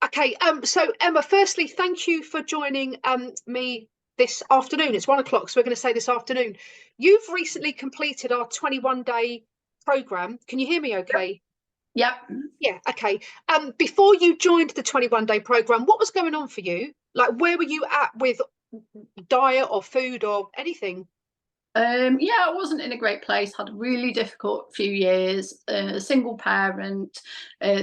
Okay. So Emma, firstly, thank you for joining me this afternoon. It's 1 o'clock, so we're going to say this afternoon. You've recently completed our 21-day program. Can you hear me okay? Yep. Yeah, okay. Before you joined the 21-day program, what was going on for you? Like, where were you at with diet or food or anything? Yeah, I wasn't in a great place. Had a really difficult few years. A single parent,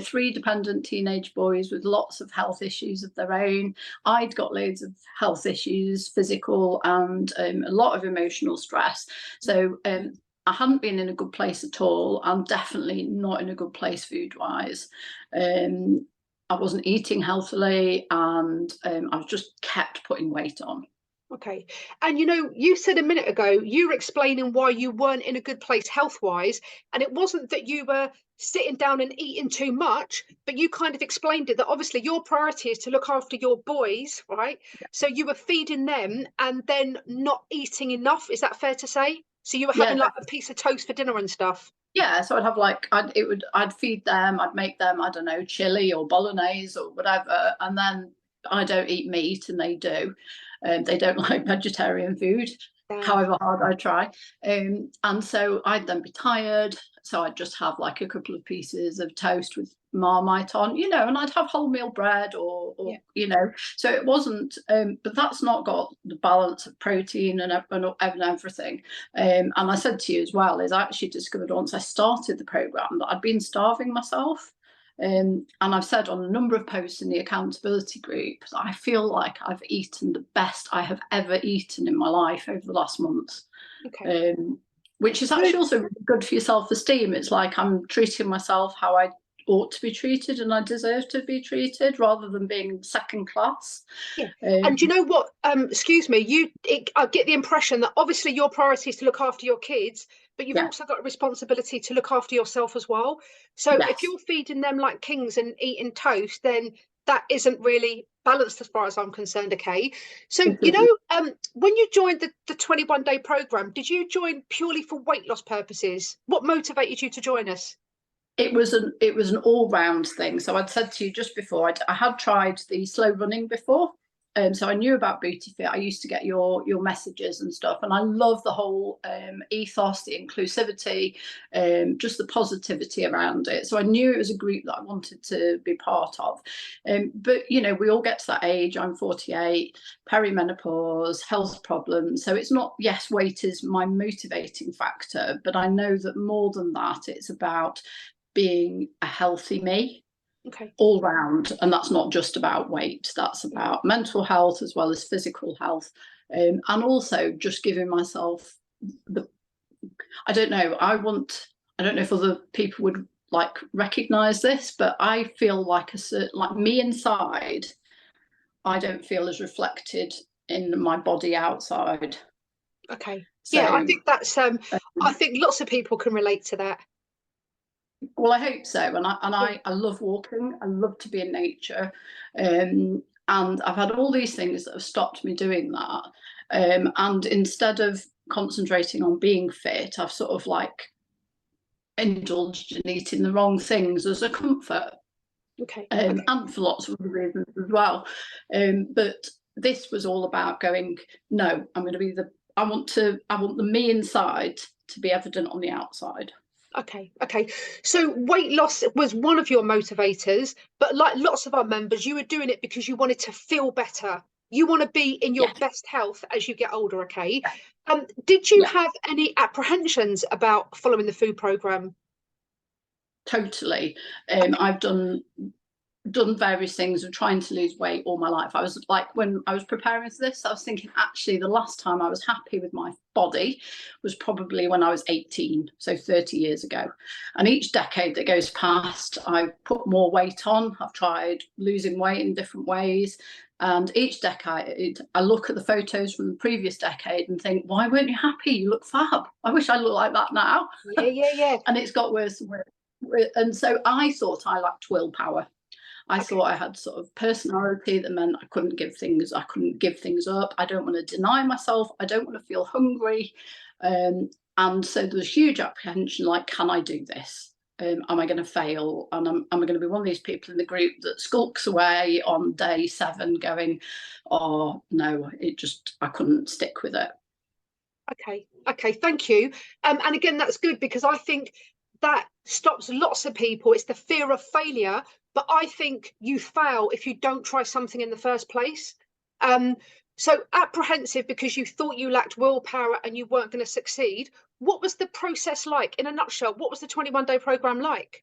three dependent teenage boys with lots of health issues of their own. I'd got loads of health issues, physical and a lot of emotional stress. So I hadn't been in a good place at all. I'm definitely not in a good place food-wise. I wasn't eating healthily, and I was just kept putting weight on. Okay. And you said a minute ago, you were explaining why you weren't in a good place health-wise, and it wasn't that you were sitting down and eating too much, but you kind of explained it that obviously your priority is to look after your boys, right? So you were feeding them and then not eating enough. Is that fair to say? So you were having Yeah, like a piece of toast for dinner and stuff. yeah, so I'd have like I'd feed them, I'd make them, I don't know, chili or bolognese or whatever, and then I don't eat meat and they do. They don't like vegetarian food, Damn. however hard I try. And so I'd then be tired, so I'd just have like a couple of pieces of toast with Marmite on, and I'd have wholemeal bread or so it wasn't, but that's not got the balance of protein and everything. And I said to you as well, is I actually discovered once I started the program that I'd been starving myself. And I've said on a number of posts in the accountability group that I feel like I've eaten the best I have ever eaten in my life over the last month. Okay. Which is actually also really good for your self-esteem. It's like I'm treating myself how I ought to be treated and I deserve to be treated, rather than being second class. Yeah. And you know what? Excuse me, I get the impression that obviously your priority is to look after your kids, but you've Yeah. also got a responsibility to look after yourself as well. So if Yes. you're feeding them like kings and eating toast, then that isn't really balanced as far as I'm concerned. Okay. So, when you joined the 21-day program, did you join purely for weight loss purposes? What motivated you to join us? It was an all-round thing. So I'd said to you just before, I had tried the slow running before. So I knew about Booty Fit. I used to get your messages and stuff, and I love the whole ethos, the inclusivity, just the positivity around it. So I knew it was a group that I wanted to be part of. But we all get to that age. I'm 48, perimenopause, health problems. So it's not, yes, weight is my motivating factor, but I know that more than that, it's about being a healthy me. Okay. All round, and that's not just about weight, that's about mental health as well as physical health, and also just giving myself the I don't know, I don't know if other people would like recognize this, but I feel like a certain, like me inside, I don't feel as reflected in my body outside. Okay. Yeah, I So think that's I think lots of people can relate to that. well, I hope so. And I love walking. I love to be in nature. And I've had all these things that have stopped me doing that. And instead of concentrating on being fit, I've sort of like indulged in eating the wrong things as a comfort. Okay. And Okay. for lots of other reasons as well. But this was all about going, no, I'm going to be I want the me inside to be evident on the outside. Okay, okay. So weight loss was one of your motivators, but like lots of our members, you were doing it because you wanted to feel better. You want to be in your Yeah, best health as you get older, okay? Did you yeah. have any apprehensions about following the food program? Totally. I've done various things of trying to lose weight all my life. I was like, when I was preparing for this, I was thinking actually the last time I was happy with my body was probably when I was 18, so 30 years ago. And each decade that goes past, I've put more weight on. I've tried losing weight in different ways. And each decade, I look at the photos from the previous decade and think, why weren't you happy? You look fab. I wish I looked like that now. Yeah, yeah, yeah. And it's got worse and worse. And so I thought I lacked willpower. I Okay. thought I had sort of personality that meant I couldn't give things up. I don't want to deny myself. I don't want to feel hungry. And so there was huge apprehension, like, can I do this? Am I going to fail? And am I going to be one of these people in the group that skulks away on day 7 going, oh no, I couldn't stick with it. Okay, thank you. And again, that's good, because I think that stops lots of people. It's the fear of failure, but I think you fail if you don't try something in the first place. Um, so apprehensive because you thought you lacked willpower and you weren't going to succeed. What was the process like in a nutshell? What was the 21-day program like?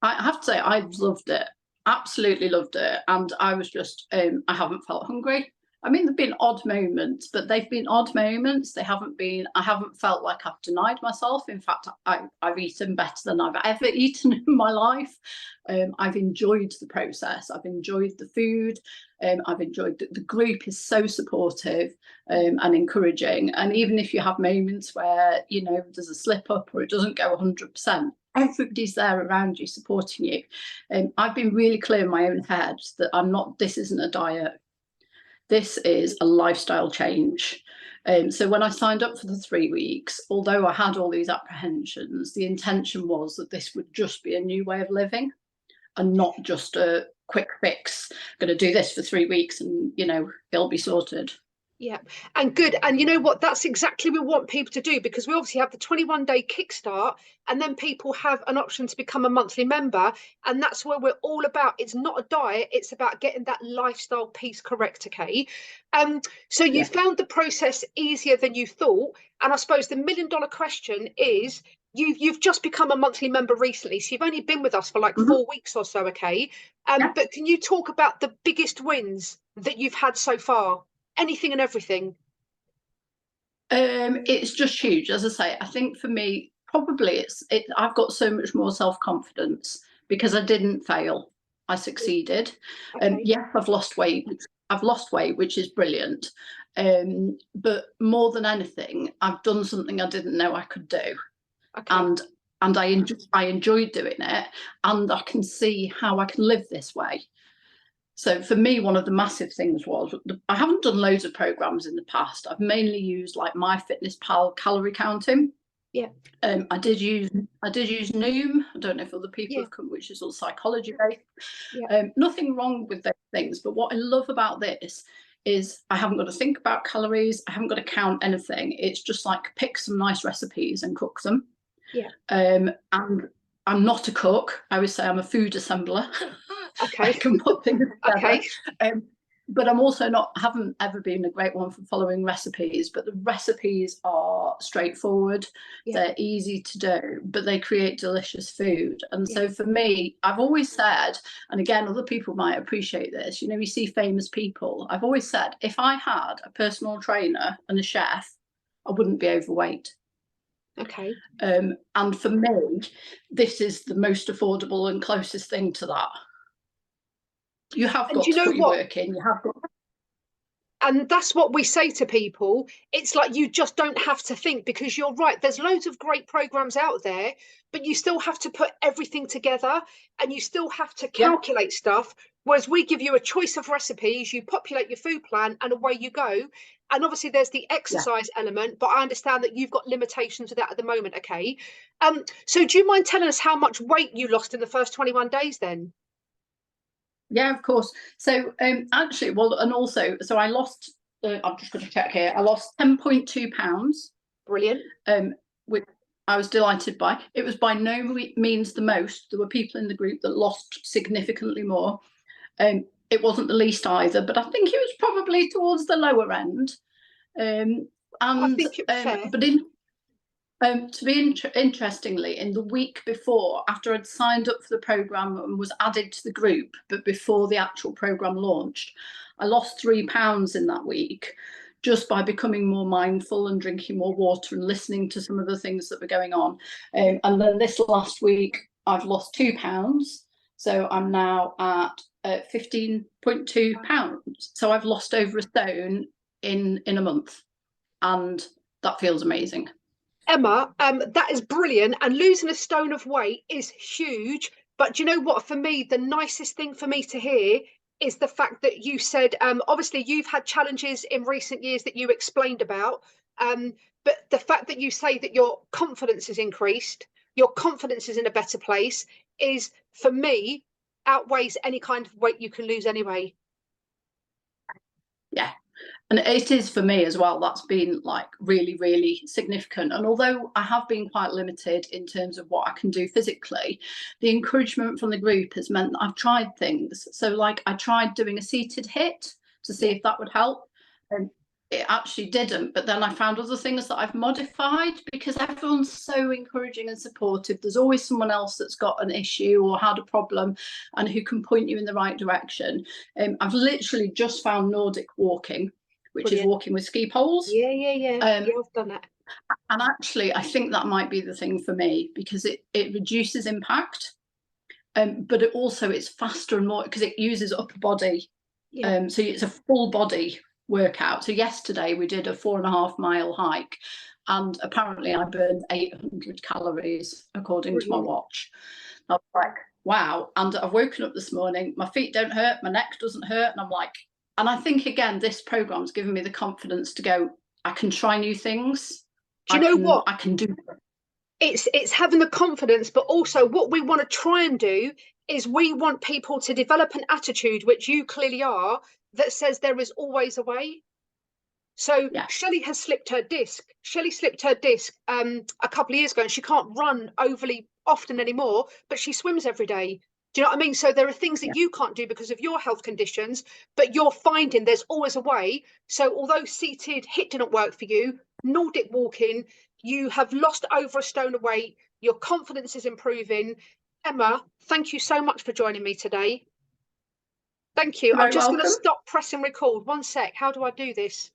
I have to say, I've loved it, absolutely loved it. And I was just, I haven't felt hungry. I mean, there've been odd moments, but they've been odd moments. I haven't felt like I've denied myself. In fact, I've eaten better than I've ever eaten in my life. I've enjoyed the process. I've enjoyed the food. I've enjoyed the group is so supportive and encouraging. And even if you have moments where, you know, there's a slip up or it doesn't go 100%, everybody's there around you supporting you. I've been really clear in my own head that this isn't a diet. This is a lifestyle change. So when I signed up for the 3 weeks, although I had all these apprehensions, the intention was that this would just be a new way of living and not just a quick fix. I'm going to do this for 3 weeks and, you know, it'll be sorted. Yeah, and good. And you know what? That's exactly what we want people to do, because we obviously have the 21-day kickstart, and then people have an option to become a monthly member. And that's where we're all about. It's not a diet, it's about getting that lifestyle piece correct. Okay. So you Yeah. found the process easier than you thought. And I suppose the $1 million question is, you've just become a monthly member recently, so you've only been with us for like 4 weeks or so. Okay. Yeah. But can you talk about the biggest wins that you've had so far? Anything and everything. It's just huge. As I say, I think for me, probably I've got so much more self-confidence because I didn't fail. I succeeded. Okay. Yeah, I've lost weight. Which is brilliant. But more than anything, I've done something I didn't know I could do. Okay. And I enjoyed doing it, and I can see how I can live this way. So for me, one of the massive things was, I haven't done loads of programs in the past. I've mainly used like MyFitnessPal calorie counting. Yeah. I did use Noom. I don't know if other people Yeah. have come, which is all psychology based. Yeah. Nothing wrong with those things, but what I love about this is I haven't got to think about calories. I haven't got to count anything. It's just like pick some nice recipes and cook them. Yeah. And I'm not a cook. I would say I'm a food assembler. I Okay. can put things together. Okay. But haven't ever been a great one for following recipes, but the recipes are straightforward. Yeah. They're easy to do, but they create delicious food. And Yeah. so for me, I've always said, and again, other people might appreciate this, you know, you see famous people. I've always said, if I had a personal trainer and a chef, I wouldn't be overweight. Okay. And for me, this is the most affordable and closest thing to that. You have And got you to know put your what? work in. You have got. And that's what we say to people. It's like, you just don't have to think, because you're right. There's loads of great programs out there, but you still have to put everything together, and you still have to Yeah. calculate stuff. Whereas we give you a choice of recipes, you populate your food plan, and away you go. And obviously there's the Yeah. exercise element, but I understand that you've got limitations with that at the moment. Okay. So do you mind telling us how much weight you lost in the first 21 days then? Yeah, of course. So actually, well, and also, so I lost. I'm just going to check here. I lost 10.2 pounds. Brilliant. Which I was delighted by. It was by no means the most. There were people in the group that lost significantly more. It wasn't the least either, but I think it was probably towards the lower end. I think it's fair. But to be interestingly, in the week before, after I'd signed up for the programme and was added to the group, but before the actual programme launched, I lost £3 in that week, just by becoming more mindful and drinking more water and listening to some of the things that were going on. And then this last week, I've lost £2. So I'm now at 15.2 pounds. So I've lost over a stone in a month, and that feels amazing. Emma, that is brilliant. And losing a stone of weight is huge. But do you know what? For me, the nicest thing for me to hear is the fact that you said, obviously, you've had challenges in recent years that you explained about. But the fact that you say that your confidence has increased, your confidence is in a better place, is, for me, outweighs any kind of weight you can lose anyway. Yeah. And it is for me as well. That's been like really, really significant. And although I have been quite limited in terms of what I can do physically, the encouragement from the group has meant that I've tried things. So, like, I tried doing a seated HIIT to see if that would help. And it actually didn't. But then I found other things that I've modified, because everyone's so encouraging and supportive. There's always someone else that's got an issue or had a problem and who can point you in the right direction. I've literally just found Nordic walking, which Brilliant. is walking with ski poles. Yeah, I've done that. And actually, I think that might be the thing for me, because it reduces impact, but it also, it's faster and more, because it uses upper body. So it's a full body workout. So yesterday we did a 4.5 mile hike, and apparently I burned 800 calories according to my watch. I was like, wow. And I've woken up this morning, my feet don't hurt, my neck doesn't hurt, and I'm like, and I think, again, this program's given me the confidence to go, I can try new things. Do you know what? I can do it. It's having the confidence, but also what we want to try and do is we want people to develop an attitude, which you clearly are, that says there is always a way. So Shelley has slipped her disc. Shelley slipped her disc a couple of years ago, and she can't run overly often anymore, but she swims every day. Do you know what I mean? So there are things that you can't do because of your health conditions, but you're finding there's always a way. So although seated HIIT didn't work for you, Nordic walking, you have lost over a stone of weight, your confidence is improving. Emma, thank you so much for joining me today. Thank you. You're I'm just welcome. going to stop pressing record. One sec. How do I do this?